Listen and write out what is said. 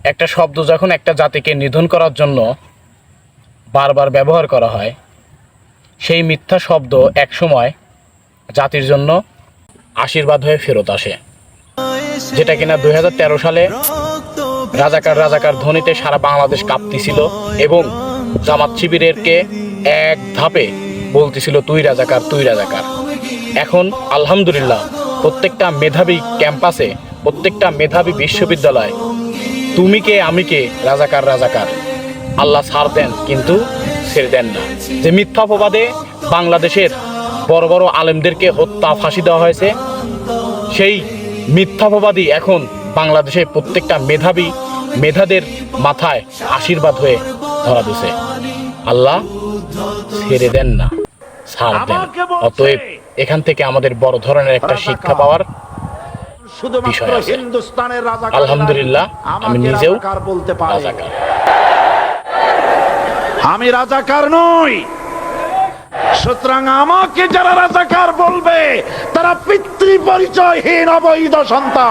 একটা শব্দ যখন একটা জাতিকে নিধন করার জন্য বারবার ব্যবহার করা হয়, সেই মিথ্যা শব্দ একসময় জাতির জন্য আশীর্বাদ হয়ে ফেরত আসে, যেটা কিনা 2013 সালে রাজাকার রাজাকার ধ্বনিতে সারা বাংলাদেশ কাঁপতেছিল এবং জামাত শিবিরেরকে এক ধাপে বলতেছিল তুই রাজাকার তুই রাজাকার। এখন আলহামদুলিল্লাহ প্রত্যেকটা মেধাবী ক্যাম্পাসে, প্রত্যেকটা মেধাবী বিশ্ববিদ্যালয় তুমি কে আমি কে রাজাকার রাজাকার। আল্লাহ ছাড় দেন কিন্তু ছেড়ে দেন না। যে মিথ্যা অপবাদে বাংলাদেশের বড় বড় আলেমদেরকে হত্যা ফাঁসি দেওয়া হয়েছে, সেই মিথ্যাপবাদী এখন বাংলাদেশের প্রত্যেকটা মেধাদের মাথায় আশীর্বাদ হয়ে ধরা দিছে। আল্লাহ ছেড়ে দেন না, ছাড় দেন। অতএব এখান থেকে আমাদের বড় ধরনের একটা শিক্ষা পাওয়ার বিষয় আছে। আলহামদুলিল্লাহ আমি নিজেও রাজাকার। আমি রাজাকার নই, সুতরাং আমাকে যারা রাজাকার বলবে তারা পিতৃ পরিচয়হীন অবৈধ সন্তান।